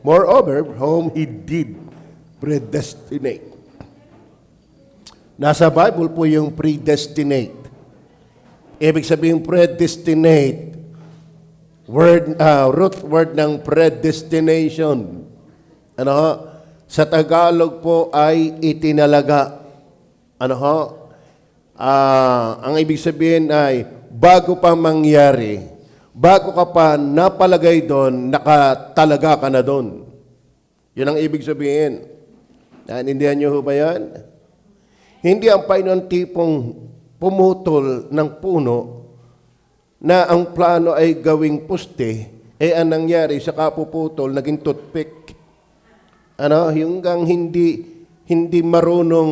Moreover, whom He did predestinate. Nasa Bible po yung predestinate. Ibig sabihin predestinate, root word ng predestination. Ano ho? Sa Tagalog po ay itinalaga. Ano ho? Ang ibig sabihin ay bago pa mangyari, bago ka pa napalagay doon, nakatalaga ka na doon. Yun ang ibig sabihin. Naintindihan niyo ho ba yan? Hindi ang Panginoon tipong pumutol ng puno na ang plano ay gawing puste, ang nangyari sa kapuputol, naging toothpick. Ano, yung hindi marunong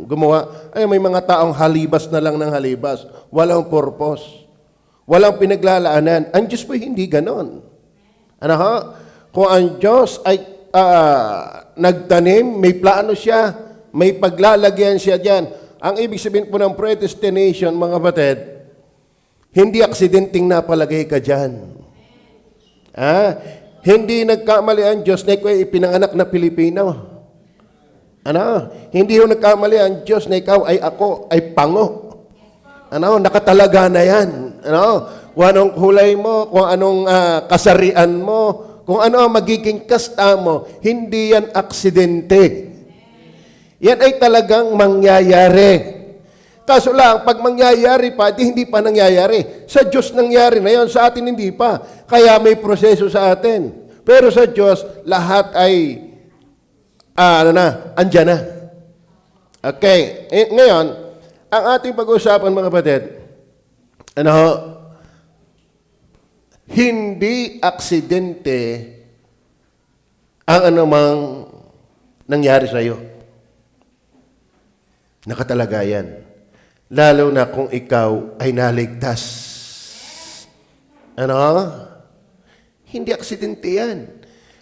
gumawa. Ay, may mga taong halibas na lang ng halibas. Walang purpose. Walang pinaglalaanan. Ang Diyos po hindi ganon. Ano ho? Kung ang Diyos ay nagtanim, may plano siya, may paglalagyan siya dyan. Ang ibig sabihin po ng predestination, mga batid, hindi aksidenteng napalagay ka dyan. Hindi nagkamali ang Diyos na ikaw ay ipinanganak na Pilipino. Ano? Hindi yung nagkamali ang Diyos na ikaw ay ako, ay pango. Ano? Nakatalaga na yan. Ano? Kung anong kulay mo, kung anong kasarian mo, kung ano ang magiging kasta mo, hindi yan aksidente. Yan ay talagang mangyayari. Kaso lang, pag mangyayari pa, hindi pa nangyayari. Sa Diyos nangyari na yon, sa atin hindi pa. Kaya may proseso sa atin. Pero sa Diyos, lahat ay, andyan na. Okay. Ngayon, ang ating pag-uusapan, mga kapatid, hindi aksidente ang anumang nangyari sa iyo. Nakatalaga yan. Lalo na kung ikaw ay naligtas. Hindi aksidente yan.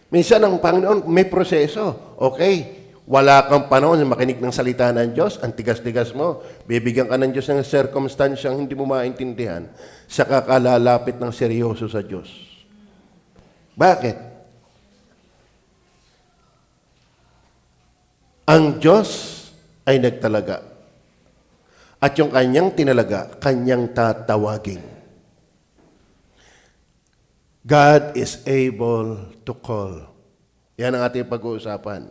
Minsan ang Panginoon may proseso. Okay, wala kang panahon na makinig ng salita ng Diyos, ang tigas-tigas mo, bibigyan ka ng Diyos ng circumstansyang hindi mo maintindihan, saka ka lalapit ng seryoso sa Diyos. Bakit? Ang Diyos ay nagtalaga. At yung kanyang tinalaga, kanyang tatawagin. God is able to call. Yan ang ating pag-uusapan.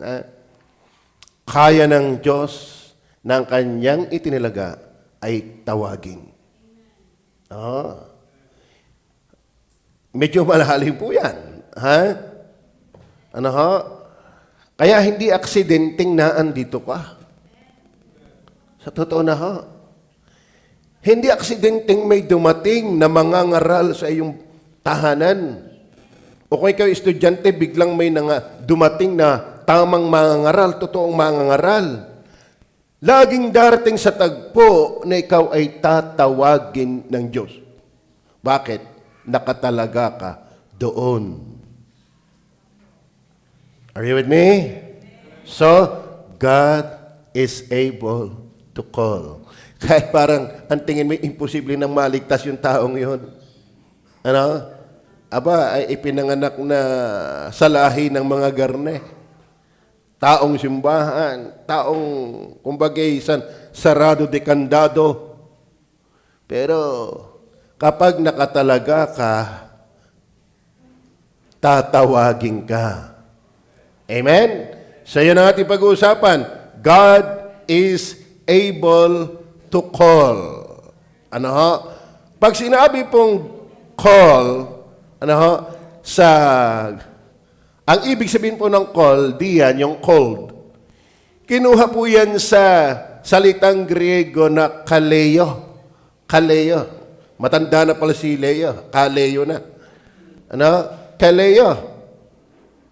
Kaya ng Diyos ng kanyang itinalaga ay tawagin. Medyo malalim po yan. Kaya hindi aksidenteng naandito ka. Sa totoo na hindi aksidenteng may dumating na mangangaral sa iyong tahanan. O kung ikaw estudyante, biglang may dumating na tamang mangangaral, totoong mangangaral. Laging darating sa tagpo na ikaw ay tatawagin ng Diyos. Bakit? Nakatalaga ka doon. Are you with me? So, God is able to call. Kahit parang ang tingin mo imposible nang maligtas yung taong yun. Ay ipinanganak na sa lahi ng mga garne. Taong simbahan, taong kumbagay sarado de kandado. Pero kapag nakatalaga ka, tatawagin ka. Amen? So yun ang ating pag-uusapan. God is able to call. Pag sinabi pong call, ang ibig sabihin po ng call, diyan yung called. Kinuha po yan sa salitang Griego na kaleo. Kaleo. Matanda na pala si Leo. Kaleo na. Kaleo.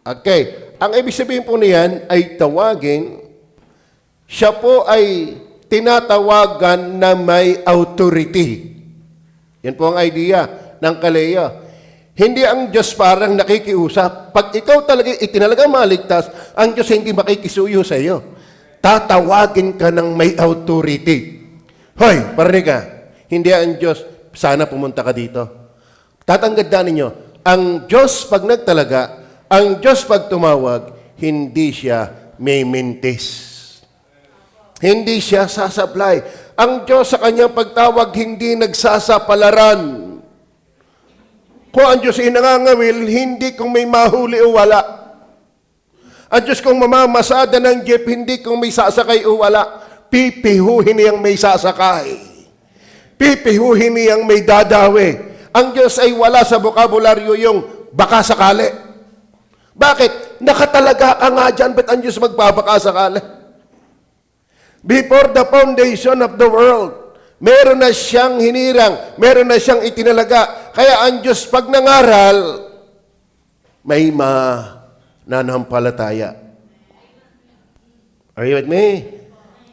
Okay. Ang ibig sabihin po niyan ay tawagin. Siya po ay tinatawagan na may authority. Yan po ang idea ng kaleo. Hindi ang Diyos parang nakikiusap. Pag ikaw talaga itinalaga maligtas, ang Diyos hindi makikisuyo sa iyo. Tatawagin ka ng may authority. Hoy, parinig ka. Hindi ang Diyos, sana pumunta ka dito. Tatandaan ninyo, ang Diyos pag nagtalaga, Ang Diyos pag tumawag, hindi siya may mintis. Hindi siya sasablay. Ang Diyos sa kanyang pagtawag, hindi nagsasapalaran. Kung ang Diyos ay nangangawil, hindi kung may mahuli o wala. Ang Diyos kung mamamasada ng jeep, hindi kung may sasakay o wala. Pipihuhin niyang may sasakay. Pipihuhin niyang may dadawi. Ang Diyos ay wala sa bokabularyo yung baka sakali. Bakit? Nakatalaga ka nga dyan, ba't ang Diyos magbabaka sakali? Before the foundation of the world, meron na siyang hinirang, meron na siyang itinalaga. Kaya ang Diyos pag nangaral, may mananampalataya. Are you with me?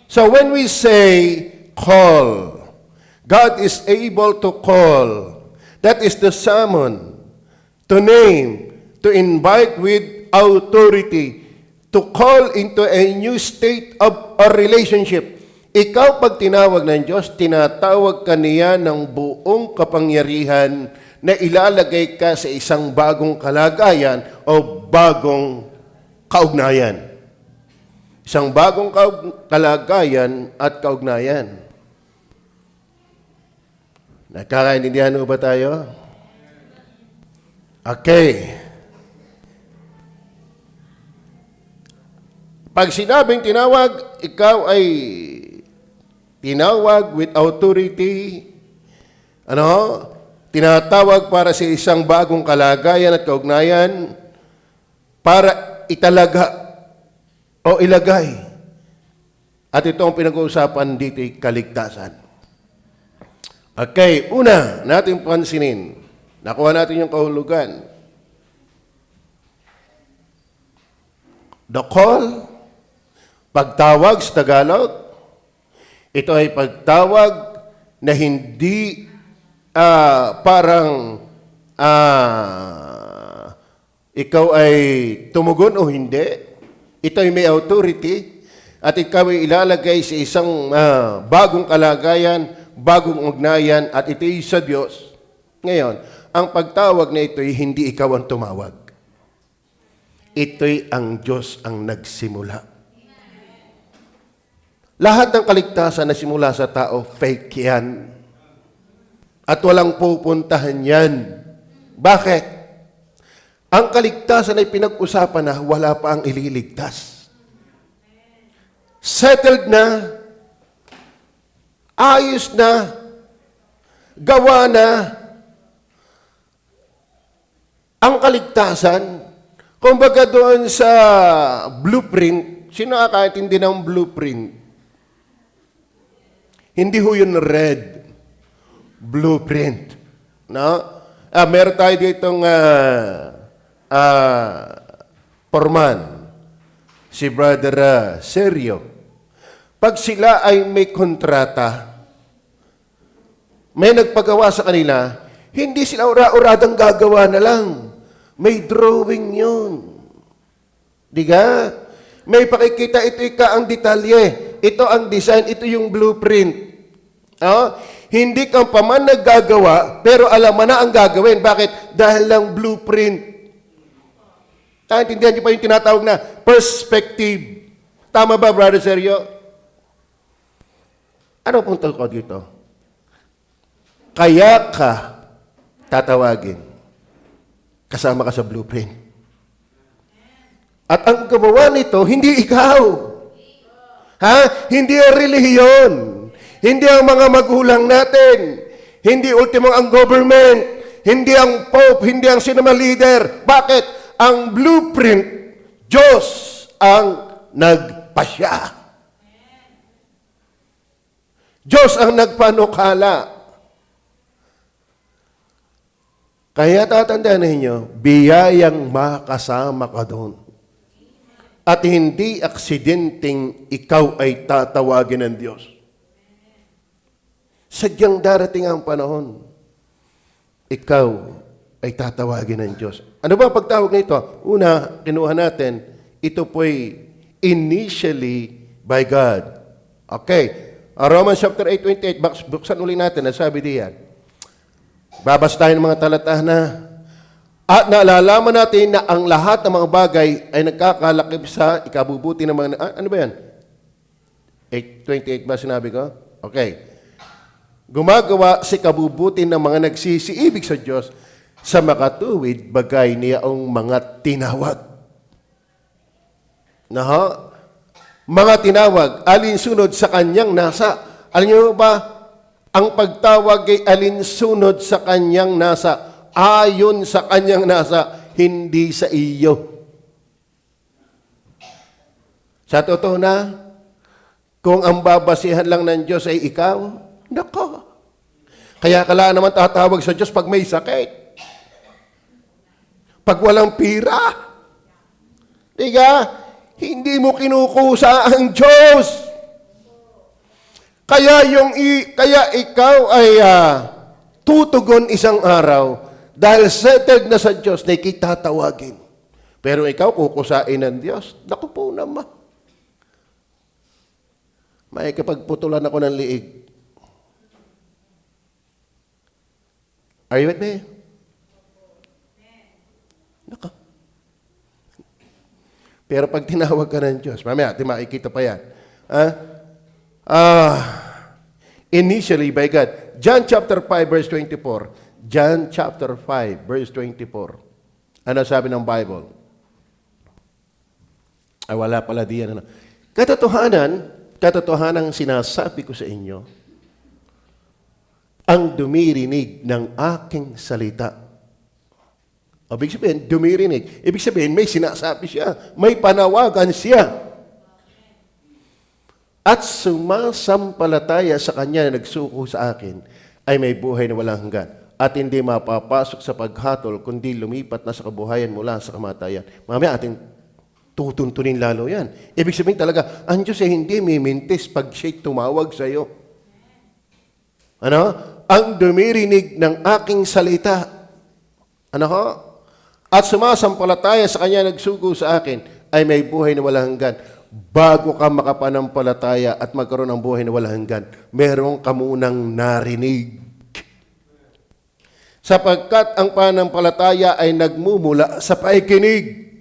So when we say call, God is able to call. That is the summon, to name, to invite with authority, to call into a new state of a relationship. Ikaw pag tinawag ng Diyos, tinatawag ka niya ng buong kapangyarihan na ilalagay ka sa isang bagong kalagayan o bagong kaugnayan. Isang bagong kalagayan at kaugnayan. Nagkakaintindihan mo ba tayo? Okay. Pag sinabing tinawag, ikaw ay tinawag with authority, tinatawag para sa isang bagong kalagayan at kaugnayan para italaga o ilagay. At ito ang pinag-uusapan dito ay kaligtasan. Okay, una natin pansinin. Nakuha natin yung kahulugan. The call, pagtawag sa Tagalog, ito ay pagtawag na hindi parang ikaw ay tumugon o hindi. Ito ay may authority at ikaw ay ilalagay sa isang bagong kalagayan, bagong ugnayan at ito ay sa Diyos. Ngayon, ang pagtawag na ito ay hindi ikaw ang tumawag. Ito'y ang Diyos ang nagsimula. Lahat ng kaligtasan na simula sa tao, fake yan. At walang pupuntahan yan. Bakit? Ang kaligtasan ay pinag-usapan na wala pa ang ililigtas. Settled na, ayos na, gawa na. Ang kaligtasan, kumbaga doon sa blueprint, sino nakakaintindi ng blueprint? Hindi ho yun red. Blueprint. No? Meron tayo ditong Porman. Si Brother Sergio. Pag sila ay may kontrata, may nagpagawa sa kanila, hindi sila ura-uradang gagawa na lang. May drawing yun. Diga? May pakikita, ito ang detalye. Ito ang design, ito yung blueprint. Hindi kang paman naggagawa, pero alam mo na ang gagawin. Bakit? Dahil lang blueprint. Intindihan niyo pa yung tinatawag na perspective. Tama ba, Brother Sergio? Ano punto ko dito? Kaya ka tatawagin. Kasama ka sa blueprint. At ang gumawa nito, hindi ikaw. Hindi ang relihiyon. Hindi ang mga magulang natin. Hindi ultimo ang government. Hindi ang Pope. Hindi ang cinema leader. Bakit? Ang blueprint, Diyos ang nagpasya. Diyos ang nagpanukala. Kaya tatandaan ninyo, biyayang makasama ka doon. At hindi aksidenteng ikaw ay tatawagin ng Diyos. Sadyang darating ang panahon, ikaw ay tatawagin ng Diyos. Ano ba ang pagtawag na ito? Una, kinuha natin, ito po'y initially by God. Okay. Romans chapter 8:28, buksan uli natin, nasabi diyan. Babasahin ng mga talata na, At naalalaman natin na ang lahat ng mga bagay ay nagkakalakip sa ikabubuti ng mga... ano ba yan? 8:28 ba sinabi ko? Okay. Gumagawa si kabubuti ng mga nagsisiibig sa Diyos sa makatuwid bagay niyaong mga tinawag. Mga tinawag, alinsunod sa kanyang nasa. Alam niyo ba, ang pagtawag ay alinsunod sa kanyang nasa, ayon sa kanyang nasa, hindi sa iyo. Sa totoo na, kung ang babasihan lang ng Diyos ay ikaw, nako. Kaya kailangan naman tatawag sa Diyos pag may sakit. Pag walang pira. Diga? Hindi mo kinukusa ang Diyos. Kaya ikaw ay tutugon isang araw dahil settled na sa Diyos na ikitatawagin. Pero ikaw kukusain ng Diyos. Naku po naman. May kapagputulan ako ng liig. Are you with me? Naka. Pero pag tinawag ka ng Diyos, mamaya, makikita pa yan. Initially by God. John chapter 5 verse 24. John chapter 5 verse 24. Ano sabi ng Bible? Ay wala pala diyan. Ano? Katotohanan sinasabi ko sa inyo, ang dumirinig ng aking salita. Ibig sabihin, dumirinig. Ibig sabihin, may sinasabi siya. May panawagan siya. At sumasampalataya sa kanya na nagsuko sa akin, ay may buhay na walang hanggan. At hindi mapapasok sa paghatol, kundi lumipat na sa kabuhayan mula sa kamatayan. Mamaya ating tutuntunin lalo yan. Ibig sabihin talaga, ang Diyos ay hindi mimintis pag siya'y tumawag sa iyo. Ano? Ang dumirinig ng aking salita. Ano ho? At sumasampalataya sa kanya nagsugo sa akin, ay may buhay na walang hanggan. Bago ka makapanampalataya at magkaroon ng buhay na walang hanggan, meron ka munang narinig. Sapagkat ang panampalataya ay nagmumula sa pakikinig.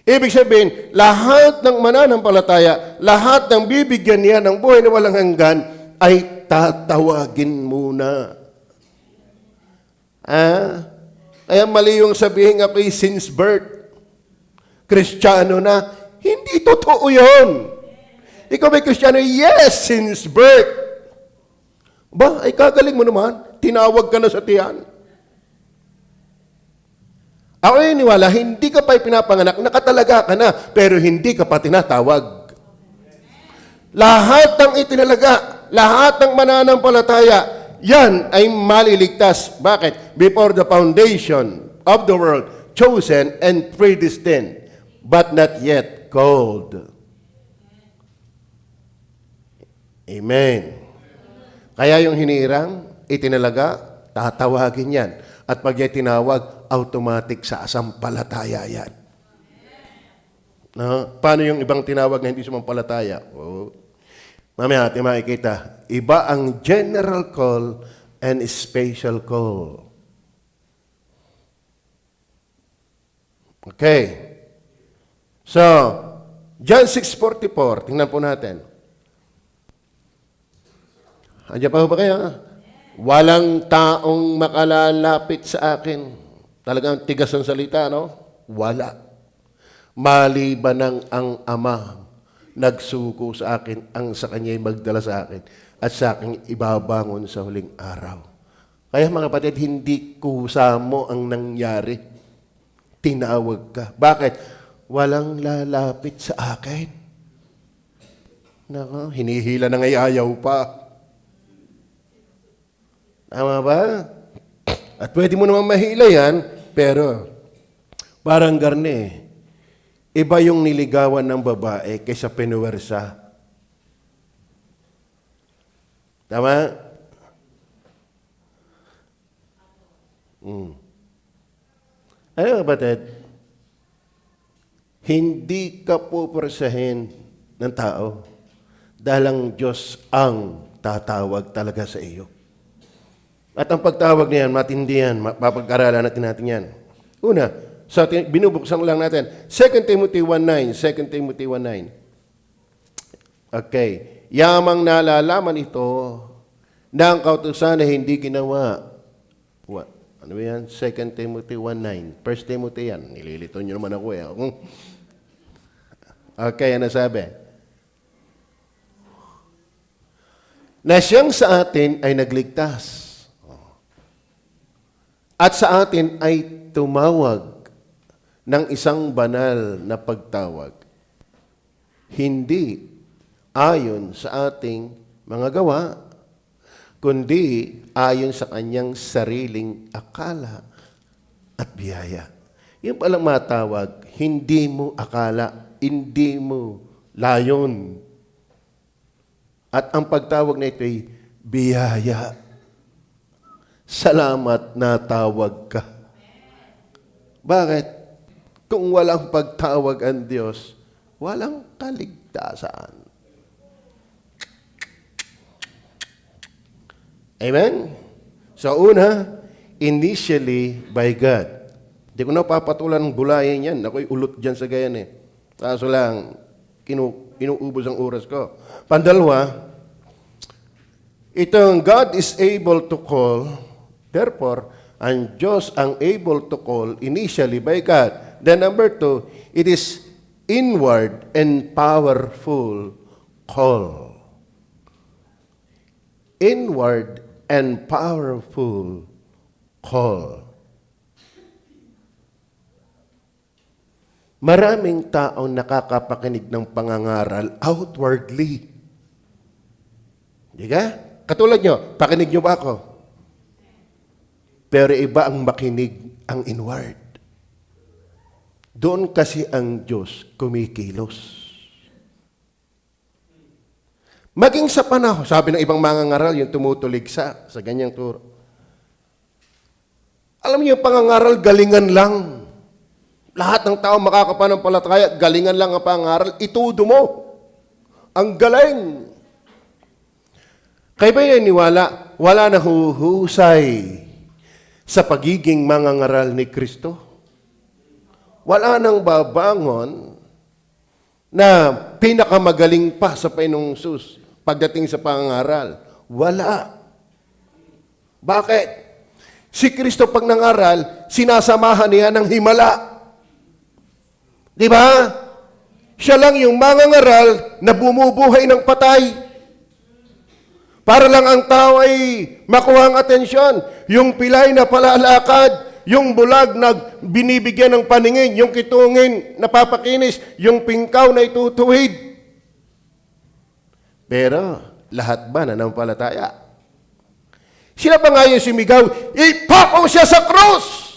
Ibig sabihin, lahat ng mananampalataya, lahat ng bibigyan niya ng buhay na walang hanggan, ay tatawagin muna. Kaya mali yung sabihin ako'y since birth. Kristiyano na, hindi totoo yun. Ikaw may Kristiyano, yes, since birth. Ba, ay kagaling mo naman, tinawag ka na sa tiyan. Ako niwala, hindi ka pa pinapanganak, nakatalaga ka na, pero hindi ka pa tinatawag. Lahat ng itinalaga, lahat ng mananampalataya, yan ay maliligtas. Bakit? Before the foundation of the world, chosen and predestined, but not yet called. Amen. Kaya yung hinirang, itinalaga, tatawagin yan. At pag yan tinawag, automatic sa asampalataya yan. Paano yung ibang tinawag na hindi sumampalataya? Mamaya natin makikita. Iba ang general call and special call. Okay. So, John 6:44. Tingnan po natin. Andiyan pa ba kayo? Walang taong makalalapit sa akin. Talagang tigas ang salita, no? Wala. Maliban ng ang Ama nagsuko sa akin, ang sa Kanya'y magdala sa akin, at sa akin ibabangon sa huling araw. Kaya mga kapatid, hindi kusa mo ang nangyari. Tinawag ka. Bakit? Walang lalapit sa akin. Nako, hinihila na ngay ayaw pa. Tama ba? At pwede mo naman mahila yan, pero parang garne. Iba yung niligawan ng babae kaysa pinuwersa. Tama? Ano kapatid? Hindi ka pupursahin ng tao dahil ang Diyos ang tatawag talaga sa iyo. At ang pagtawag niyan, matindi yan, mapag-aralan natin yan. Una, binubuksan lang natin. 2 Timothy 1:9. 2 Timothy 1:9. Okay. Yamang nalalaman ito na ang kautusan ay hindi ginawa. What? Ano ba yan? 2 Timothy 1:9. 1 Timothy yan. Nililito nyo naman ako eh. Okay, ano sabi? Na siyang sa atin ay nagligtas. At sa atin ay tumawag ng isang banal na pagtawag. Hindi ayon sa ating mga gawa, kundi ayon sa kanyang sariling akala at biyaya. Yung palang matawag, hindi mo akala, hindi mo layon. At ang pagtawag na ito ay biyaya. Salamat na tawag ka. Bakit? Kung walang pagtawag ang Diyos, walang kaligtasan. Amen? So una, initially by God. Hindi ko na papatulan ng bulayan yan. Ako'y ulot dyan sa gayan eh. Kaso lang, inuubos ang oras ko. Pandalawa, itong God is able to call, therefore, ang Diyos ang able to call initially by God. Then number 2, it is inward and powerful call. Inward and powerful call. Maraming taong nakakapakinig ng pangangaral outwardly. Di ka? Katulad nyo, pakinig nyo ba ako? Pero iba ang makinig ang inward. Doon kasi ang Diyos kumikilos. Maging sa panahon, sabi ng ibang mangangaral, yung tumutulig sa ganyang turo. Alam niyo, yung pangangaral, galingan lang. Lahat ng tao makakapanampalataya, galingan lang ang pangangaral, itudo mo. Ang galing. Kaya ba naniwala, wala na huhusay sa pagiging mangangaral ni Kristo? Wala nang babangon na pinakamagaling pa sa Panginoong Hesus pagdating sa pangangaral. Wala. Bakit? Si Kristo pag nangaral, sinasamahan niya ng himala. Di ba? Siya lang yung mangangaral na bumubuhay ng patay. Para lang ang tao ay makuha ang atensyon. Yung pilay na palalakad, yung bulag na binibigyan ng paningin, yung kitungin na papakinis, yung pingkaw na itutuwid. Pero, lahat ba nanampalataya? Sila pa nga yung sumigaw, ipako siya sa krus!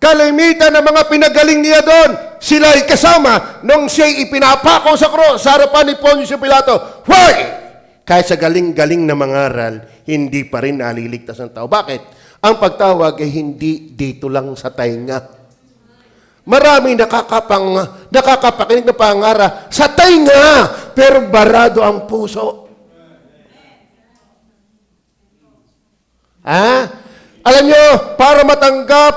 Kalimitan ng mga pinagaling niya doon, sila ay kasama nung siya'y ipinapako sa krus sa harapan ni Poncio Pilato. Why? Kahit sa galing-galing na mangaral, hindi pa rin naliligtas ng tao. Bakit? Ang pagtawag ay hindi dito lang sa tainga. Maraming nakakapakinig na pangara sa tainga, pero barado ang puso. Alam nyo, para matanggap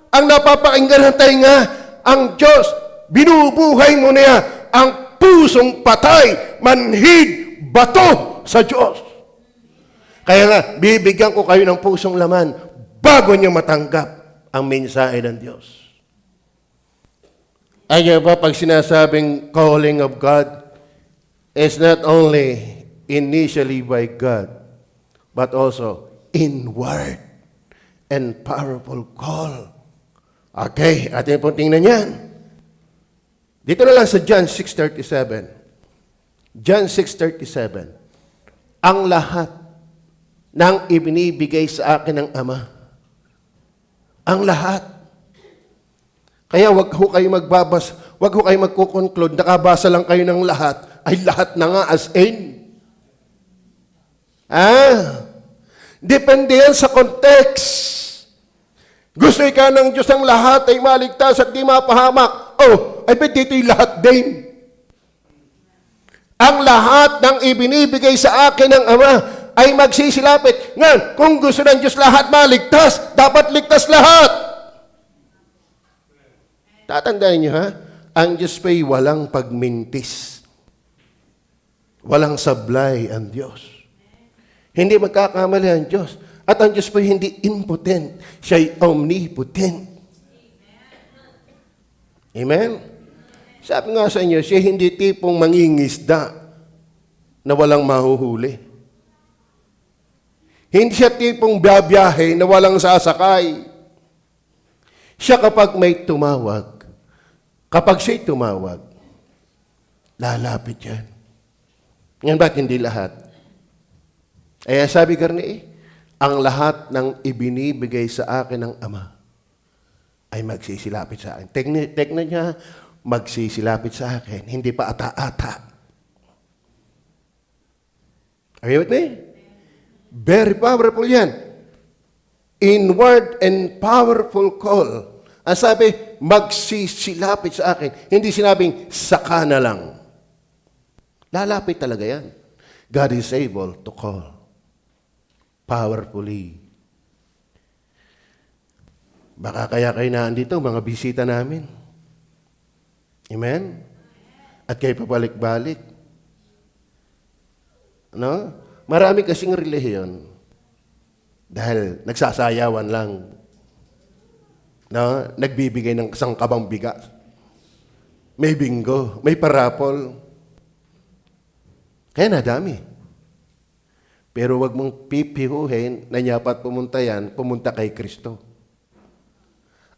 ang napapakinggan ng tainga, ang Diyos, binubuhay mo niya ang pusong patay, manhid, bato sa Diyos. Kaya nga, bibigyan ko kayo ng pusong laman bago niyo matanggap ang mensahe ng Diyos. Ay ba, pag sinasabing calling of God is not only initially by God, but also inward and powerful call. Okay, atin pong tingnan yan. Dito na lang sa John 6:37. John 6:37. Ang lahat ng ibinibigay sa akin ng Ama. Ang lahat. Kaya wag ho kayo wag ho kayo magko-conclude, nakabasa lang kayo ng lahat, ay lahat na nga as in. Depende yan sa context. Gusto ka ng Diyos ng lahat ay maligtas at di mapahamak. Ay bet dito yung lahat din. Ang lahat ng ibinibigay sa akin ng Ama ay magsisilapit. Nga, kung gusto ng Diyos lahat maligtas, dapat ligtas lahat. Tatandaan niyo ha, ang Diyos po'y walang pagmintis. Walang sablay ang Diyos. Hindi magkakamali ang Diyos. At ang Diyos po'y hindi impotent. Siya'y omnipotent. Amen? Sabi nga sa inyo, siya hindi tipong mangingisda na walang mahuhuli. Hindi siya tipong biyabiyahe na walang sasakay. Siya kapag may tumawag, kapag siya'y tumawag, lalapit yan. Ngayon ba't hindi lahat? Kaya sabi karni, ang lahat ng ibinibigay sa akin ng Ama ay magsisilapit sa akin. Tekno niya, magsisilapit sa akin. Hindi pa ata-ata. Are you with me? Very powerful yan. Inward and powerful call. Ang sabi, magsisilapit sa akin. Hindi sinabing, saka na lang. Lalapit talaga yan. God is able to call powerfully. Baka kaya kayo naandito, mga bisita namin. Amen? At kayo pabalik-balik. No? Marami kasing relihiyon dahil nagsasayawan lang. No? Nagbibigay ng sangkabang bigas. May bingo, may parapol. Kaya nadami. Pero wag mong pipihuhin na dapat pumunta kay Kristo.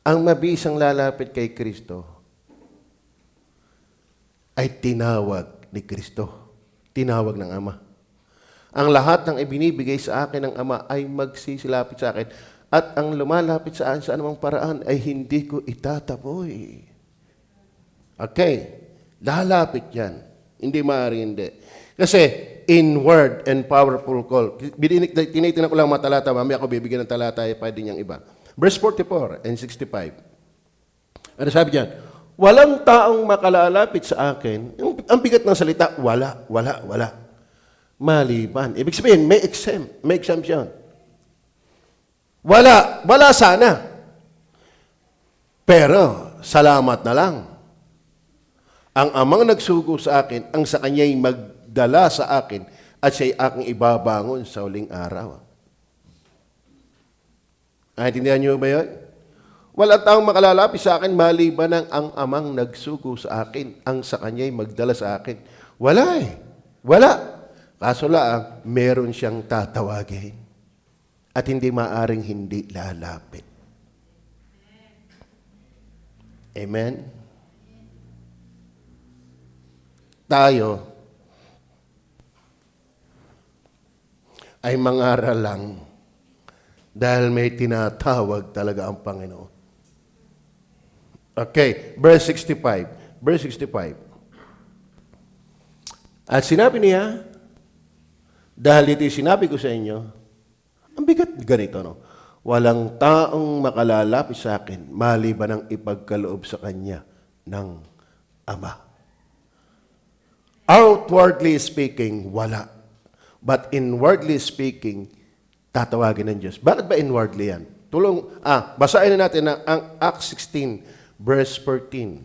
Ang mabisang lalapit kay Kristo ay tinawag ni Kristo. Tinawag ng Ama. Ang lahat ng ibinibigay sa akin ng Ama ay magsisilapit sa akin. At ang lumalapit sa akin sa anumang paraan ay hindi ko itataboy. Okay. Lalapit yan. Hindi maaari hindi. Kasi inward and powerful call. Tinitingnan ko lang mga talata. Mamaya ako bibigyan ng talata. Pwede niyang iba. Verse 44 and 65. Ano sabi diyan? Walang taong makalalapit sa akin. Ang bigat ng salita, wala. Maliban. Ibig sabihin, may exemption. Wala sana. Pero, salamat na lang. Ang amang nagsugo sa akin, ang sa kanya'y magdala sa akin, at siya'y aking ibabangon sa huling araw. Naintindihan niyo ba yun? Wala taong makalalapit sa akin maliban ng ang amang nagsugo sa akin, ang sa kanya'y magdala sa akin. Wala eh. Wala. Kaso lang, meron siyang tatawagin. At hindi maaring hindi lalapit. Amen? Tayo ay mangaral lang dahil may tinatawag talaga ang Panginoon. Okay, verse 65. Verse 65. At sinabi niya, dahil ito'y sinabi ko sa inyo, ang bigat ganito, no? Walang taong makalalapit sa akin maliban ang ipagkaloob sa kanya ng Ama. Outwardly speaking, wala. But inwardly speaking, tatawagin ng Diyos. Bakit ba inwardly yan? Basahin na natin ang Acts 16, verse 14.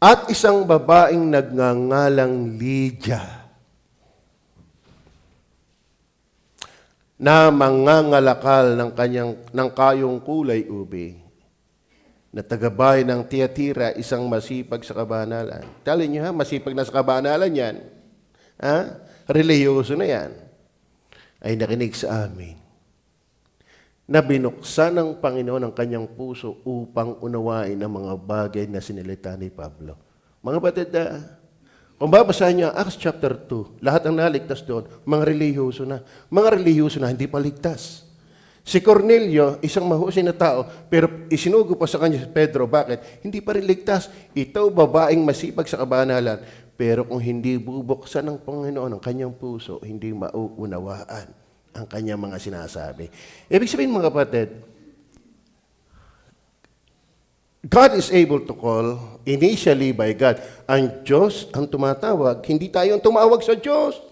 At isang babaeng nagngangalang Lydia, na mangangalakal ng kayong kulay ube, na tagabay ng Tiatira, isang masipag sa kabanalan. Tali niyo ha, masipag na sa kabanalan yan. Ha? Reliyoso na yan. Ay nakinig sa amin na binuksan ng Panginoon ang kanyang puso upang unawain ang mga bagay na sinilita ni Pablo. Mga batid kung babasahin niyo Acts chapter 2, lahat ang naligtas doon, mga reliyoso na. Mga reliyoso na hindi pa ligtas. Si Cornelio, isang mahusay na tao, pero isinugo pa sa kanya si Pedro. Bakit? Hindi pa rin ligtas. Ito, babaeng masipag sa kabanalan. Pero kung hindi bubuksan ng Panginoon ang kanyang puso, hindi mauunawaan ang kanyang mga sinasabi. Ibig sabihin mga kapatid, God is able to call initially by God. Ang Diyos ang tumatawag, hindi tayo ang tumawag sa Diyos.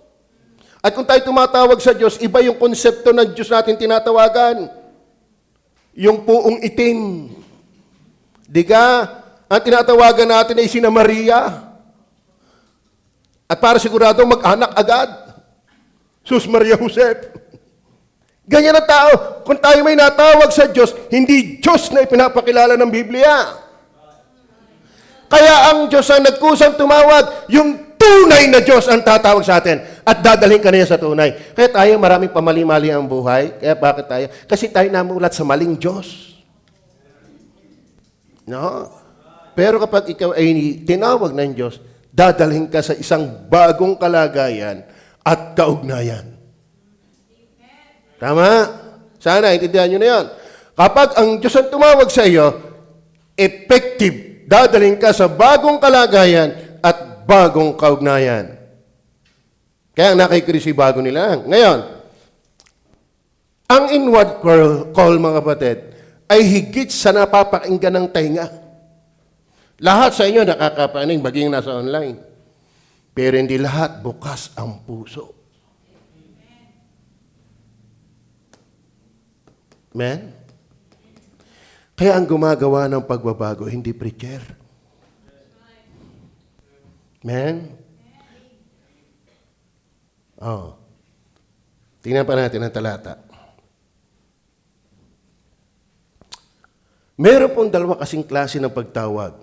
At kung tayo tumatawag sa Diyos, iba yung konsepto ng Diyos natin tinatawagan. Yung puong itim. Di ka, ang tinatawagan natin ay sina Maria. At para sigurado mag-anak agad. Sus Maria Josep. Ganyan ang tao. Kung tayo may natawag sa Diyos, hindi Diyos na ipinapakilala ng Biblia. Kaya ang Diyos ang nagkusang tumawag, yung tunay na Diyos ang tatawag sa atin at dadalhin ka niya sa tunay. Kaya tayo maraming pamali-mali ang buhay. Kaya bakit tayo? Kasi tayo namulat sa maling Diyos. No? Pero kapag ikaw ay tinawag ng Diyos, dadalhin ka sa isang bagong kalagayan at kaugnayan. Tama? Sana, intindihan nyo na yan. Kapag ang Diyos ang tumawag sa iyo, effective. Dadalhin ka sa bagong kalagayan at bagong kaugnayan. Kaya nakikirisi bago nila. Ngayon, ang inward call, mga kapatid, ay higit sa napapakinggan ng tainga. Lahat sa inyo nakakapanig, maging nasa online. Pero hindi lahat bukas ang puso. Amen? Kaya ang gumagawa ng pagbabago, hindi preacher. Amen? Oh. Tingnan pa natin ang talata. Meron pong dalawa kasing klase ng pagtawag.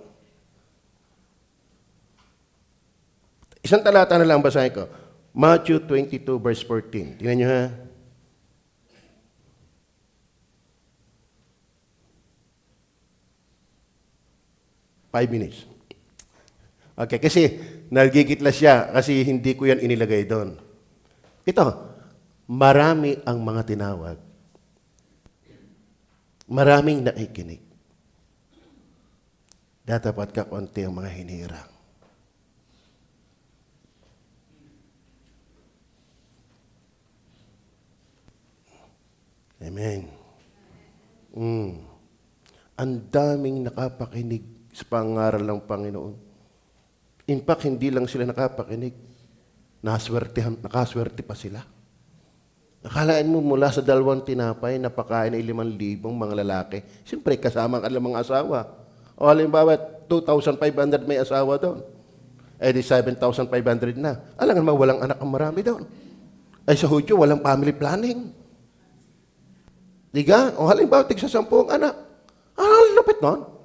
Isang talata na lang basahin ko. Matthew 22 verse 14. Tingnan nyo ha. Five minutes. Okay, kasi nagigitlas siya kasi hindi ko yan inilagay doon. Ito, marami ang mga tinawag. Maraming nakikinig. Datapat ka konti ang mga hinirang. Amen. Ang daming nakapakinig sa pangaral ng Panginoon. In fact, hindi lang sila nakapakinig. Nakaswerte pa sila. Akalaan mo mula sa 2 tinapay, napakain ay 5,000 mga lalaki. Siyempre, kasama ang mga asawa. O halimbawa, 2,500 may asawa doon. Eh di 7,500 na. Alam nga walang anak ang marami doon. Ay sa Hudyo, walang family planning. Diga? O halimbawa, tig sa 10 anak. Lupit nun.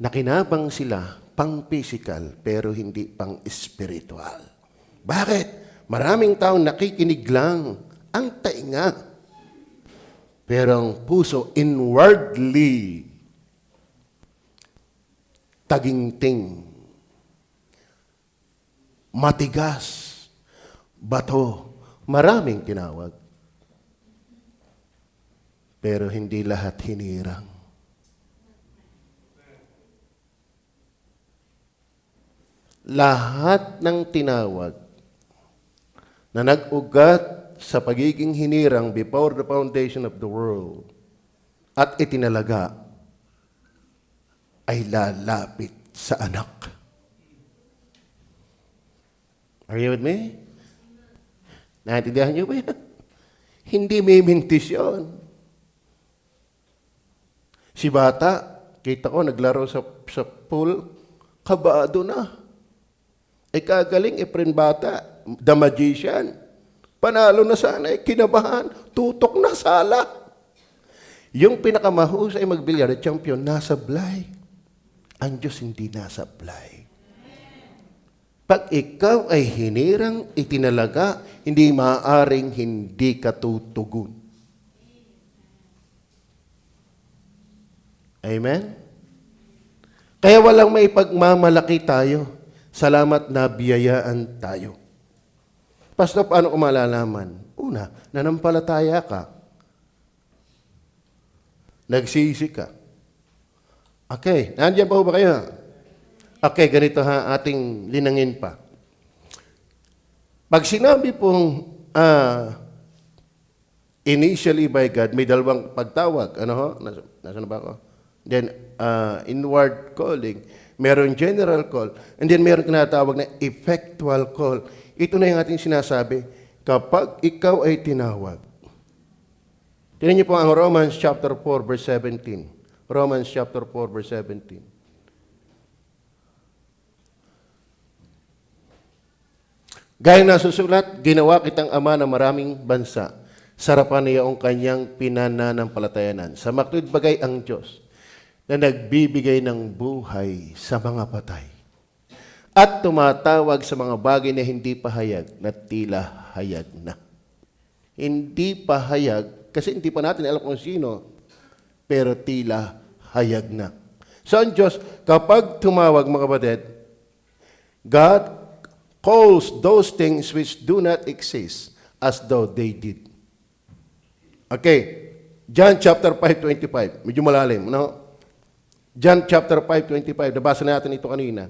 Nakinabang sila pang-physical pero hindi pang-spiritual. Bakit? Maraming taong nakikinig lang ang tainga. Pero ang puso inwardly taginting, matigas, bato, maraming tinawag. Pero hindi lahat hinirang. Lahat ng tinawag na nag-ugat sa pagiging hinirang before the foundation of the world at itinalaga ay lalapit sa anak. Are you with me? Naintindihan niyo ba yan? Hindi may mintis yun. Si bata, kita ko, naglaro sa pool, kabado na. Kagaling, friend bata, the magician. Panalo na sana, kinabahan, tutok na sala. Yung pinakamahusay magbilyar, champion, nasablay. Ang Diyos hindi nasablay. Pag ikaw ay hinirang, itinalaga, hindi maaaring hindi ka tutugon. Amen? Kaya walang may pagmamalaki tayo. Salamat na biyayaan tayo. Pastor, paano ko malalaman? Una, nanampalataya ka. Nagsisi ka. Okay, nandiyan pa ba kayo? Okay, ganito ha, ating linangin pa. Pag sinabi pong initially by God, may dalawang pagtawag. Ano ho? Nasaan ba ako? Then, inward calling. Meron general call. And then, meron tinatawag na effectual call. Ito na yung ating sinasabi. Kapag ikaw ay tinawag. Tingnan niyo po ang Romans chapter 4, verse 17. Romans chapter 4, verse 17. Gaya na susulat, ginawa kitang ama ng maraming bansa. Sarapan niya ang kanyang pinananampalatayanan. Sa maktud bagay ang Diyos na nagbibigay ng buhay sa mga patay at tumatawag sa mga bagay na hindi pahayag na tila hayag na. Hindi pahayag, kasi hindi pa natin alam kung sino, pero tila hayag na. So ang Diyos, kapag tumawag mga kapatid, God calls those things which do not exist as though they did. Okay, John chapter 5:25. Medyo malalim, no? John chapter 5:25. Nabasa natin ito kanina.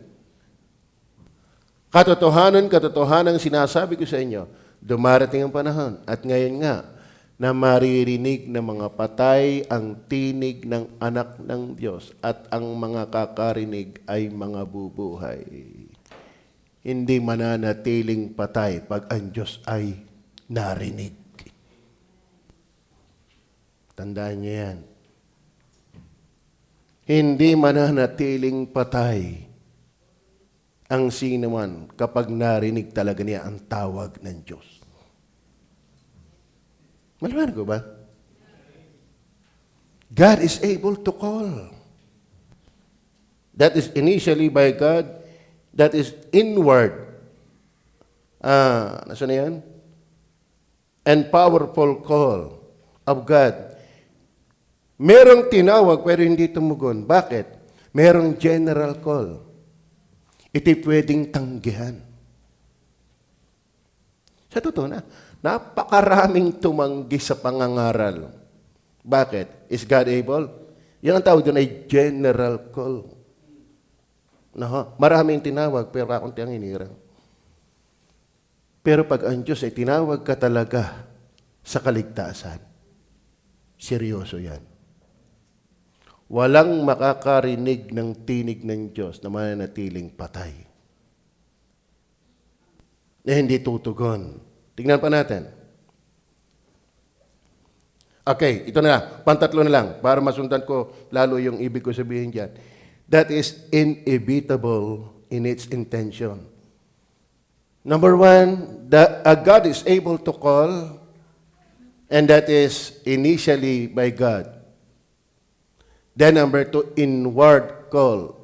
Katotohanan, katotohanan sinasabi ko sa inyo, dumarating ang panahon at ngayon nga na maririnig ng mga patay ang tinig ng anak ng Diyos at ang mga kakarinig ay mga bubuhay. Hindi mananatiling patay pag ang Diyos ay narinig. Tandaan niyo yan. Hindi mananatiling patay ang sinuman kapag narinig talaga niya ang tawag ng Diyos. Malaman ko ba? God is able to call. That is initially by God. That is inward. Nasaan na yan? And powerful call of God. Merong tinawag pero hindi tumugon. Bakit? Merong general call. Ito'y pwedeng tanggihan. Sa totoo na, napakaraming tumanggi sa pangangaral. Bakit? Is God able? Yan ang tawag doon ay general call. Maraming tinawag, pero kakunti ang hinirang. Pero pag ang Diyos ay tinawag ka talaga sa kaligtasan, seryoso yan. Walang makakarinig ng tinig ng Diyos na mananatiling patay. Na hindi tutugon. Tingnan pa natin. Okay, ito na. Pantatlo na lang para masundan ko lalo yung ibig ko sabihin dyan. That is inevitable in its intention. Number one, God is able to call, and that is initially by God. Then number two, inward call.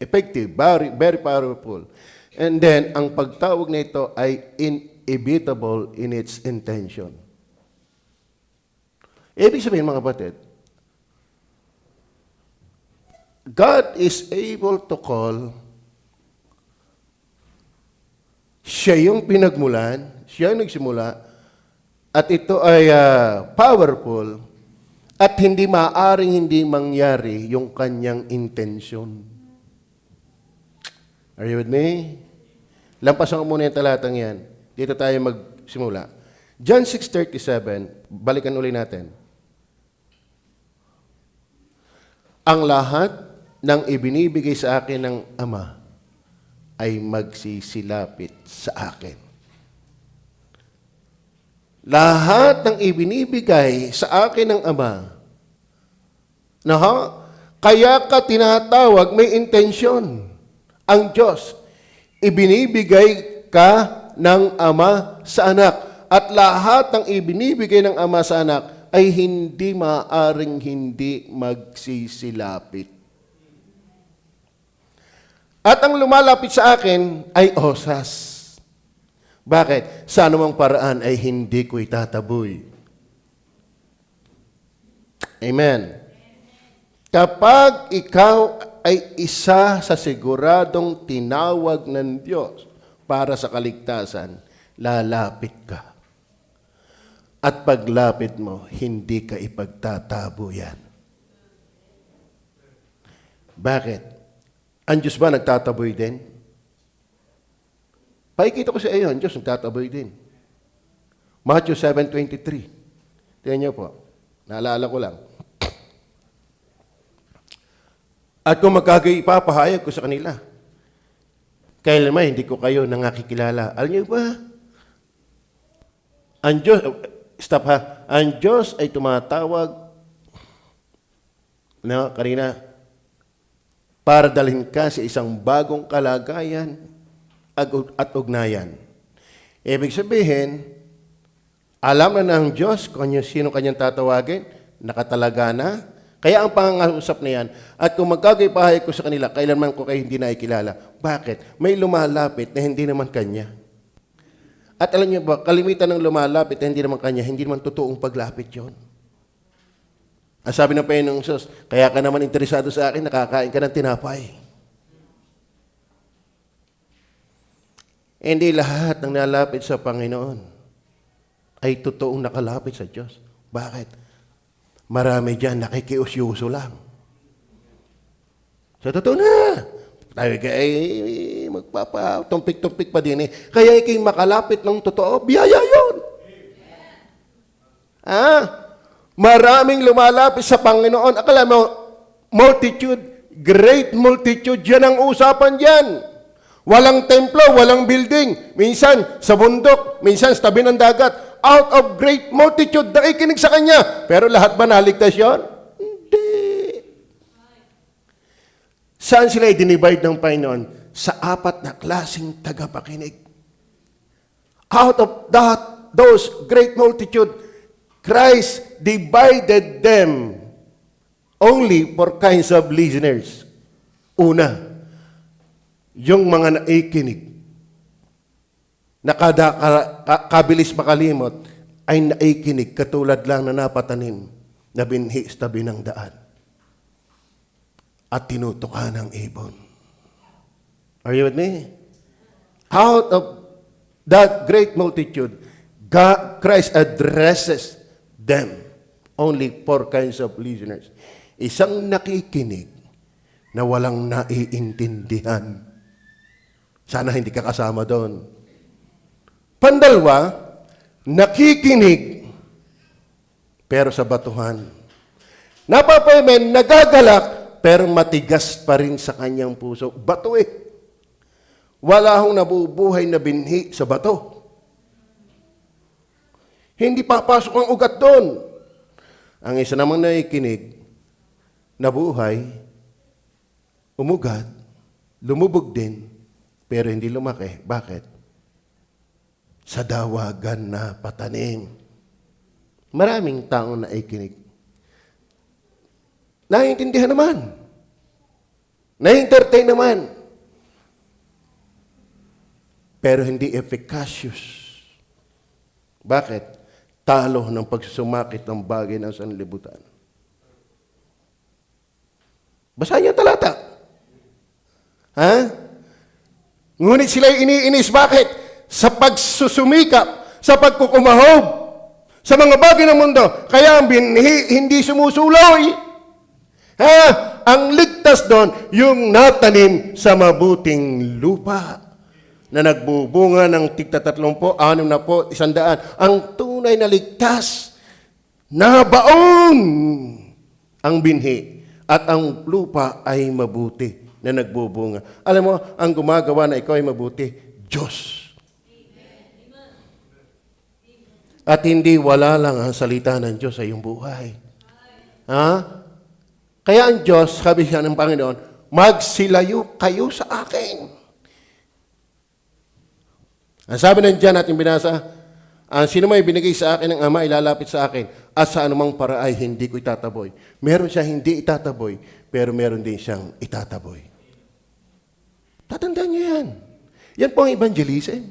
Effective, very powerful. And then, ang pagtawag na ito ay inevitable in its intention. Ibig sabihin mga kapatid, God is able to call. Siya yung pinagmulan, siya yung nagsimula, at ito ay powerful, at hindi maaaring hindi mangyari yung kanyang intensyon. Are you with me? Lampasan ko muna yung talatang yan. Dito tayo magsimula. John 6:37, balikan ulit natin. Ang lahat ng ibinibigay sa akin ng Ama ay magsisilapit sa akin. Lahat ng ibinibigay sa akin ng Ama, kaya ka tinatawag, may intensyon. Ang Diyos, ibinibigay ka ng Ama sa anak. At lahat ng ibinibigay ng Ama sa anak ay hindi maaaring hindi magsisilapit. At ang lumalapit sa akin ay osas. Bakit? Sa anumang paraan ay hindi ko itataboy. Amen. Kapag ikaw ay isa sa siguradong tinawag ng Diyos para sa kaligtasan, lalapit ka. At paglapit mo, hindi ka ipagtatabo yan. Bakit? Ang Diyos ba nagtataboy din? Pakikita ko sa iyo, ang Diyos nagtataboy din. Matthew 7:23. Tingnan niyo po. Naalala ko lang. At kung ipapahayag ko sa kanila, kailanman hindi ko kayo nangakikilala. Alam niyo ba? Ang Diyos, stop ha. Ang Diyos ay tumatawag no, kanina, para dalhin ka sa isang bagong kalagayan at ugnayan. Ibig sabihin, alam na ng Diyos kung sino kanyang tatawagin, nakatalaga na. Kaya ang pangangausap na yan, at kung magkagaypahay ko sa kanila, kailanman ko kayo hindi nakikilala. Bakit? May lumalapit na hindi naman kanya. At alam niyo ba, kalimitan ng lumalapit na hindi naman kanya, hindi naman totoong paglapit yon. Ang sabi ng Panginoong Diyos, kaya ka naman interesado sa akin, nakakain ka ng tinapay. Hindi lahat ng nalapit sa Panginoon ay totoong nakalapit sa Diyos. Bakit? Marami dyan nakikiusyuso lang. Sa totoo na, tayo ay magpapatumpik-tumpik pa din eh. Kaya ikay makalapit ng totoo, biyaya yun. Maraming lumalapit sa Panginoon. Akala mo, multitude, great multitude, yan ang usapan dyan. Walang templo, walang building. Minsan sa bundok, minsan sa tabi ng dagat. Out of great multitude, nakikinig sa Kanya. Pero lahat ba naligtas yun? Hindi. Saan sila i-divide ng Panginoon? Sa 4 na klaseng tagapakinig. Out of those great multitude, Christ divided them only for kinds of listeners. Una, yung mga naikinig, kabilis makalimot, ay naikinig katulad lang na napatanim na binhi sa tabi ng daan at tinutukan ng ibon. Are you with me? Out of that great multitude, Christ addresses them only 4 kinds of listeners. Isang nakikinig na walang naiintindihan. Sana hindi ka kasama doon. Pandalwa, nakikinig pero sa batuhan. Napapayaman, nagagalak pero matigas pa rin sa kanyang puso. Bato eh. Wala hong nabubuhay na binhi sa bato. Hindi papasok ang ugat doon. Ang isa namang nakikinig, nabuhay, umugat, lumubog din, pero hindi lumaki. Bakit? Sa dawagan na patanim. Maraming taong naikinig. Naiintindihan naman. Nai-entertain naman. Pero hindi efficacious. Bakit? Talo ng pagsusumakit ng bagay ng sanlibutan. Basahin niyo talata. Ngunit sila'y iniinis. Bakit? Sa pagsusumikap, sa pagkukumahog, sa mga bagay ng mundo. Kaya ang binhi hindi sumusuloy. Ang ligtas doon, yung natanim sa mabuting lupa na nagbubunga ng tigta 30, 60, 100. Ang tunay na ligtas, nabaon ang binhi at ang lupa ay mabuti na nagbubunga. Alam mo, ang gumagawa na ikaw ay mabuti, Diyos. At hindi wala lang ang salita ng Diyos sa iyong buhay. Kaya ang Diyos, sabi siya ng Panginoon, magsilayo kayo sa akin. Ang sabi ng diyan natin binasa, ang sino may binigay sa akin ng Ama, ilalapit sa akin, at sa anumang paraay hindi ko itataboy. Meron siya hindi itataboy, pero meron din siyang itataboy. Tatandaan niyo yan. Yan po ang evangelism.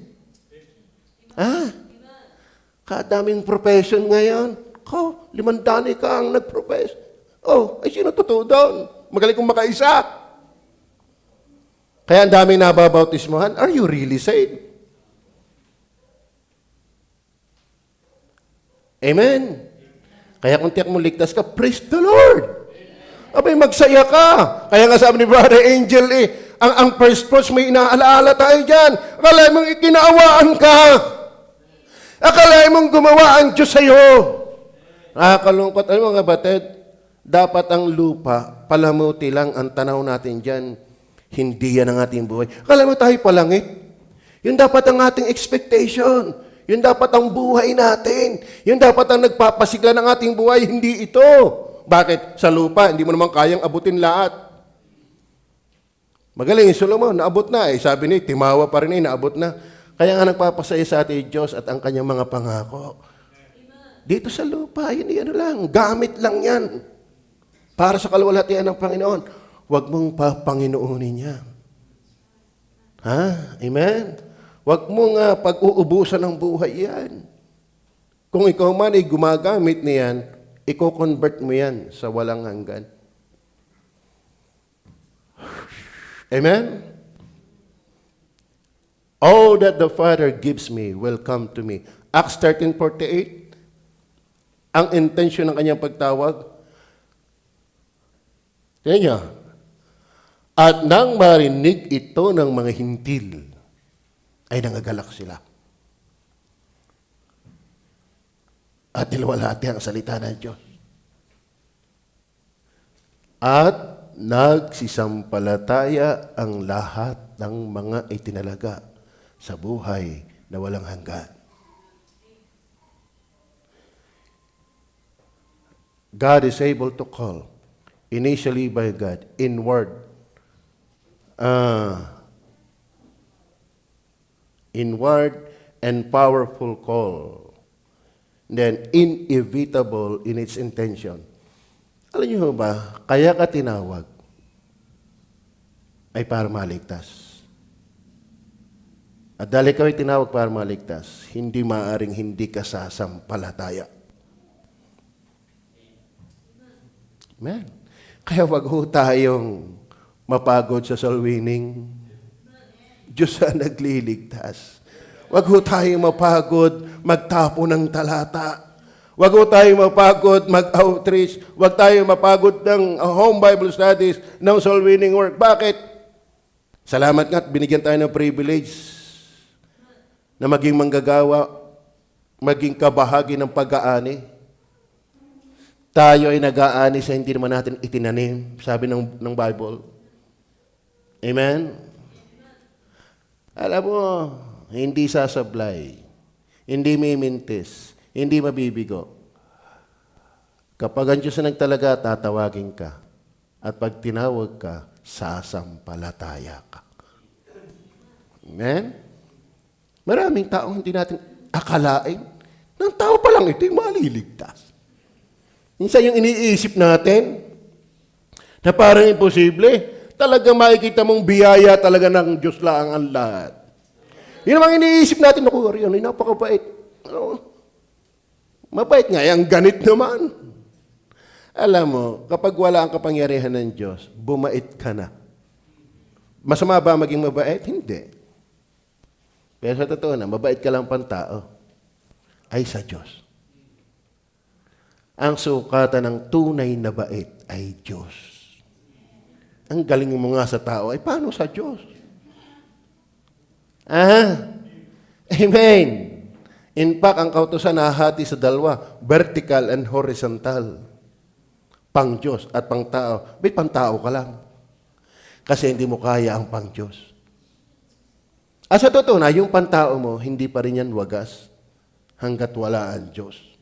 Kadaming profession ngayon. 5 dani ka ang nag-profess. Ay sino totoo doon? Magaling kong makaisa. Kaya ang daming nababautismohan. Are you really saved? Amen. Kaya kung tiyak mo ligtas ka, praise the Lord. Abay, magsaya ka. Kaya nga sabi ni Brother Angel, ang first fruits, may inaalaala tayo dyan. Akala mong ikinaawaan ka. Akala mong gumawa ang Diyos sa'yo. Nakakalungkot. Ano mga batid? Dapat ang lupa, palamuti lang ang tanaw natin dyan. Hindi yan ang ating buhay. Akala mo tayo palangit? Yun dapat ang ating expectation. Yun dapat ang buhay natin. Yun dapat ang nagpapasigla ng ating buhay. Hindi ito. Bakit? Sa lupa, hindi mo naman kayang abutin lahat. Magaling yung Solomon, naabot na eh. Sabi ni, timawa pa rin eh, naabot na. Kaya nga nagpapasaya sa ating Diyos at ang kanyang mga pangako. Dito sa lupa, yun yan lang. Gamit lang yan. Para sa kaluwalhatian ng Panginoon. Huwag mong papanginoonin yan. Ha? Amen? Huwag mong pag-uubusan ng buhay yan. Kung ikaw man ay gumagamit niyan, i-convert mo yan sa walang hanggan. Amen? All that the Father gives me will come to me. Acts 13:48, ang intention ng kanyang pagtawag. Tingnan niyo. At nang marinig ito ng mga hintil, ay nangagalak sila. At niluwalhati ang salita ng Diyos. At nagsisampalataya ang lahat ng mga itinalaga sa buhay na walang hanggan. God is able to call, initially by God, inward and powerful call. Then, inevitable in its intention. Alam niyo ba, kaya ka tinawag ay para maligtas. At dahil ikaw ay tinawag para maligtas, hindi maaring hindi ka sasampalataya. Amen. Kaya wag ho tayong mapagod sa soul winning. Diyos ang nagliligtas. Wag ho tayong mapagod magtapo ng talata. Wag ho tayong mapagod mag-outreach. Wag tayong mapagod ng home Bible studies, ng soul winning work. Bakit? Salamat nga at binigyan tayo ng privilege na maging manggagawa, maging kabahagi ng pag-aani. Tayo ay nag-aani sa hindi naman natin itinanim, sabi ng Bible. Amen? Alam mo, hindi sasablay, hindi mimintis, hindi mabibigo. Kapag ang Diyos na nagtalaga, tatawagin ka. At pag tinawag ka, sasampalataya ka. Amen? Maraming taong hindi natin akalain. Ng tao pa lang ito yung maliligtas. Minsan yung iniisip natin na parang imposible, talagang makikita mong biyaya talaga ng Diyos lang ang lahat. Yun naman iniisip natin, naku, Arion, ay napakabait. Ano? Mabait nga, ang ganit naman. Alam mo, kapag wala ang kapangyarihan ng Diyos, bumait ka na. Masama ba maging mabait? Hindi. Pero sa totoo na, mabait ka lang pantao ay sa Diyos. Ang sukatan ng tunay na bait ay Diyos. Ang galing mo nga sa tao ay paano sa Diyos? Amen. In fact, ang kautusan nahati sa dalawa, vertical and horizontal. Pang Diyos at pang tao. May pang tao ka lang. Kasi hindi mo kaya ang pang Diyos. At sa totoo na, yung pang tao mo, hindi pa rin yan wagas hanggat wala ang Diyos.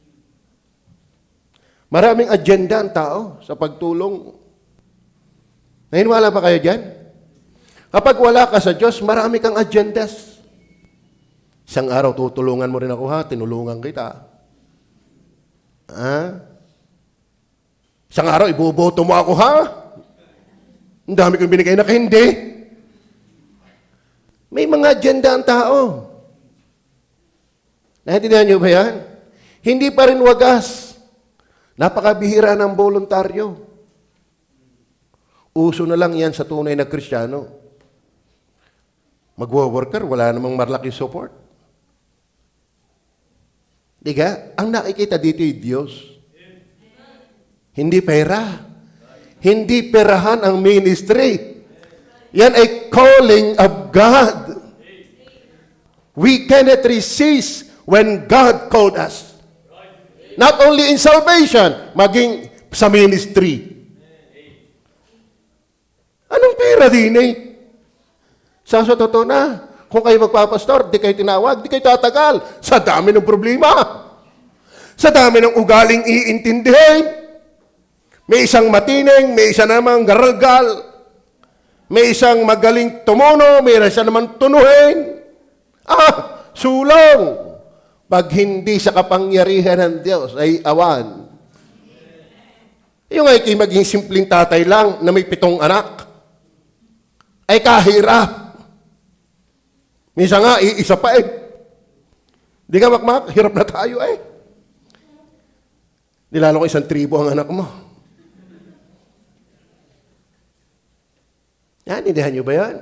Maraming agenda ang tao sa pagtulong. Naniniwala ba kayo dyan? Kapag wala ka sa Diyos, marami kang agendas. Isang araw, tutulungan mo rin ako, ha? Tinulungan kita. Isang araw, iboboto mo ako, ha? Ang dami kong binigay na hindi. May mga agenda ang tao. Naintindihan niyo ba yan? Hindi pa rin wagas. Napakabihira ng voluntaryo. Uso na lang yan sa tunay na Kristiyano. Magwo-worker, wala namang malaking support. Diga? Ang nakikita dito ay Diyos. Hindi pera. Hindi perahan ang ministry. Yan ay calling of God. We cannot resist when God called us. Not only in salvation, maging sa ministry. Anong pera din eh? Sa totoo na, kung kayo magpapastor, di kayo tinawag, di kayo tatagal. Sa dami ng problema. Sa dami ng ugaling iintindihin. May isang matining, may isa namang garalgal, may isang magaling tumuno, may isa naman tunuhin. Sulong! Pag hindi sa kapangyarihan ng Diyos ay awan. Yung ay maging simpleng tatay lang na may 7 anak, ay kahirap. Minsan nga, isa pa eh. Di ka makmak, hirap na tayo eh. Nilalo ko 1 tribo ang anak mo. Yan, indihan nyo ba yan?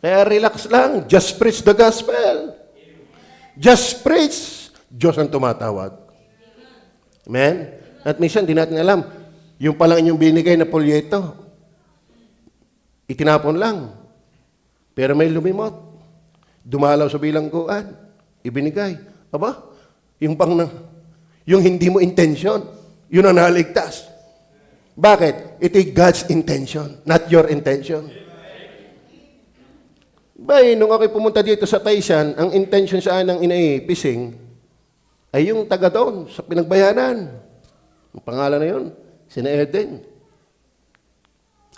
Kaya relax lang. Just preach the gospel. Just preach. Diyos ang tumatawag. Amen? At minsan, di natin alam, yung palang inyong binigay na polyeto, itinapon lang. Pero may lumimot. Dumalaw sa bilangguan. Ibinigay. Aba, yung hindi mo intention, yun ang naligtas. Bakit? It is God's intention, not your intention. Bay, nung ako'y pumunta dito sa Taysan, ang intention saan ng inaipising ay yung taga doon sa pinagbayanan. Ang pangalan na yun, sina Eden.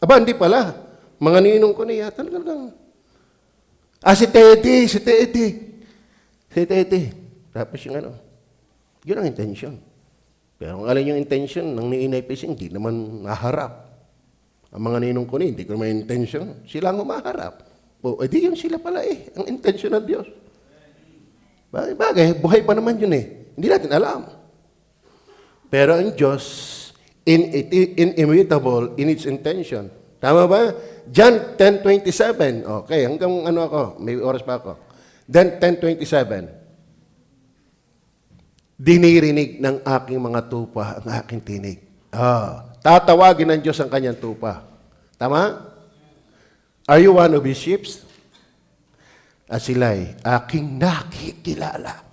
Aba, hindi pala. Mga ninong ko niya, talagang. Si Teddy. Tapos yung ano, yun ang intention. Pero kung alin yung intention ng inaipising, hindi naman naharap. Ang mga ninong ko niya, hindi ko naman intention. Sila ang humaharap. Edi yun sila pala eh, ang intention ng Diyos. Bagay, buhay pa naman yun eh. Hindi natin alam. Pero ang Diyos, inimitable in its intention. Tama ba? John 10:27. Okay, hanggang ano ako, may oras pa ako. Then 10:27. Dinirinig ng aking mga tupa ang aking tinig. Tatawagin ng Diyos ang kanyang tupa. Tama? Are you one of His sheep? At sila'y aking nakikilala.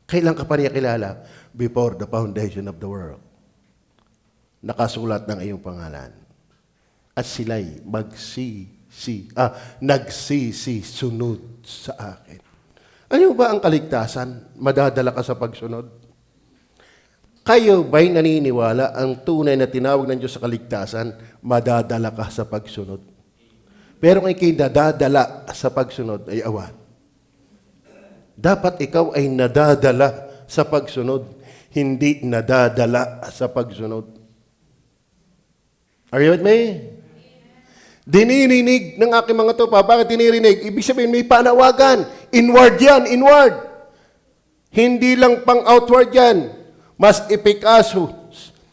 Kailan ka pa niya kilala? Before the foundation of the world. Nakasulat ng iyong pangalan. At sila'y nagsisisunod sa akin. Ano ba ang kaligtasan? Madadala ka sa pagsunod? Kayo ba'y naniniwala ang tunay na tinawag ng Diyos sa kaligtasan, madadala ka sa pagsunod? Pero kung ikay nadadala sa pagsunod, ay awan. Dapat ikaw ay nadadala sa pagsunod, hindi nadadala sa pagsunod. Are you with me? Dinirinig ng aking mga tupa. Bakit dinirinig? Ibig sabihin, may panawagan. Inward yan, inward. Hindi lang pang outward yan. Mas epikaso,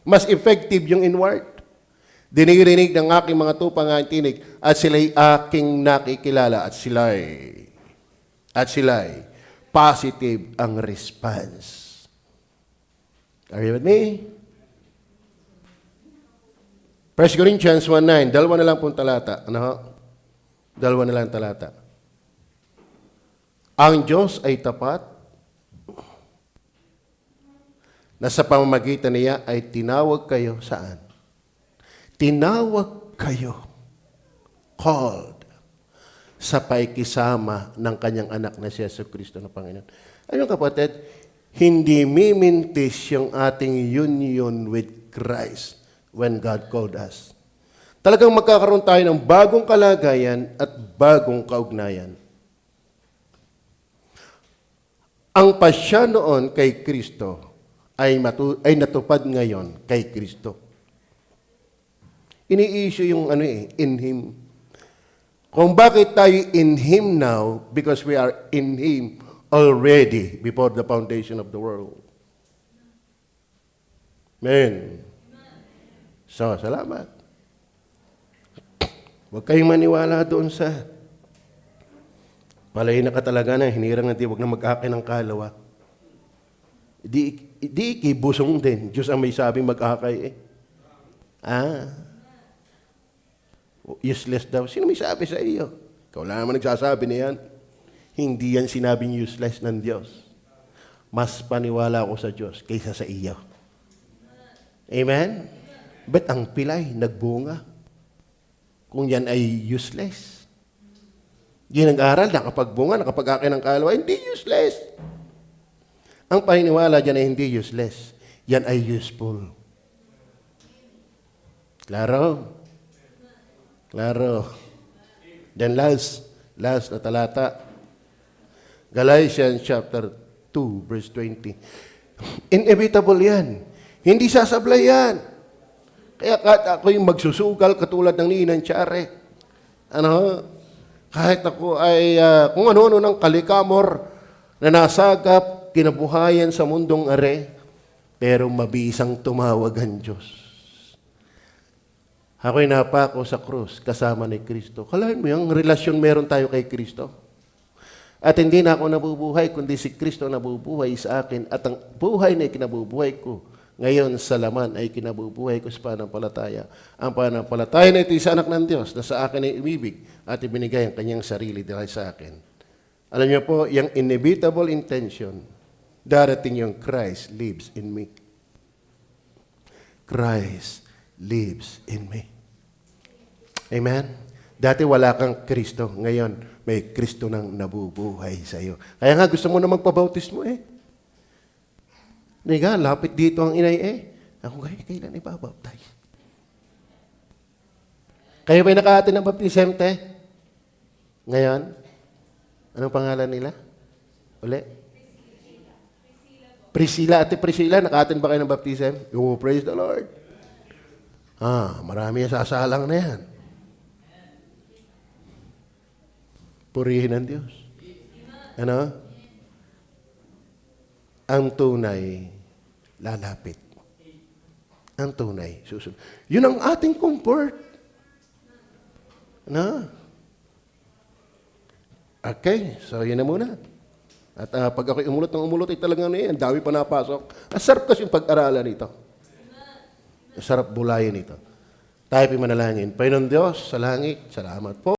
mas effective yung inward. Dinirinig ng aking mga tupa ng tinig at sila'y aking nakikilala at sila'y positive ang response. Are you with me? 1 Corinthians 1:9. Dalawa na lang pong talata. Dalawa na lang talata. Ang Diyos ay tapat na sa pamamagitan niya ay tinawag kayo saan? Tinawag kayo, called, sa paikisama ng kanyang anak na si Jesucristo na Panginoon. Ayun kapatid, hindi mimintis yung ating union with Christ when God called us. Talagang magkakaroon tayo ng bagong kalagayan at bagong kaugnayan. Ang pasya noon kay Kristo ay natupad ngayon kay Kristo. Ini-issue yung in Him. Kung bakit tayo in Him now, because we are in Him already before the foundation of the world. Amen. So, salamat. Huwag kayong maniwala doon sa palay na ka talaga na hinirang natin, huwag na mag-akin ng kalawa. Di ikibusong din. Diyos ang may sabing mag-akay eh. Useless daw. Sino may sabi sa iyo? Ikaw lang naman nagsasabi na yan. Hindi yan sinabing useless ng Diyos. Mas paniwala ako sa Diyos kaysa sa iyo. Amen? Ba't ang pilay nagbunga? Kung yan ay useless. Di nag-aral, nakapagbunga, nakapag-akin ng kalawa, hindi useless. Ang paniniwala dyan ay hindi useless. Yan ay useful. Klaro? Klaro. Then last na talata. Galatians chapter 2, verse 20. Inevitable yan. Hindi sasablay yan. Kaya kahit ako yung magsusugal katulad ng ninang Tiare, kahit ako ay kung ano-ano ng kalikamor na nasagap, kinabuhayan sa mundong are, pero mabisang tumawag ang Diyos. Ako'y napako sa krus kasama ni Kristo. Kalahin mo yung relasyon meron tayo kay Kristo. At hindi na ako nabubuhay, kundi si Kristo nabubuhay sa akin. At ang buhay na ikinabubuhay ko ngayon sa laman ay kinabubuhay ko sa pananampalataya. Ang pananampalataya na ito sa anak ng Diyos na sa akin ay umibig at ibinigay ang kanyang sarili dahil sa akin. Alam niyo po, yung inevitable intention, darating yung Christ lives in me. Christ lives in me. Amen? Dati wala kang Kristo. Ngayon, may Kristo nang nabubuhay sa iyo. Kaya nga gusto mo na magpabautismo eh. Nga, lapit dito ang inay eh. Ako kailan ipabaptize? Kayo ba'y nakaatin ng baptism, te? Ngayon? Anong pangalan nila? Uli? Priscilla. Ate Priscilla, nakaatin ba kayo ng baptism? Oh, praise the Lord. Marami yung sasalang na yan. Purihin ang Diyos. Ano? Ang tunay, lalapit. Ang tunay, susunod. Yun ang ating comfort. Ano? Okay, so yun na muna. At pag ako'y umulot, ay talagang ang dami pa napasok. Ang sarap kasi yung pag-aralan nito. Ang sarap bulayan nito. Tayo manalangin. Panginoon Diyos, sa langit, salamat po.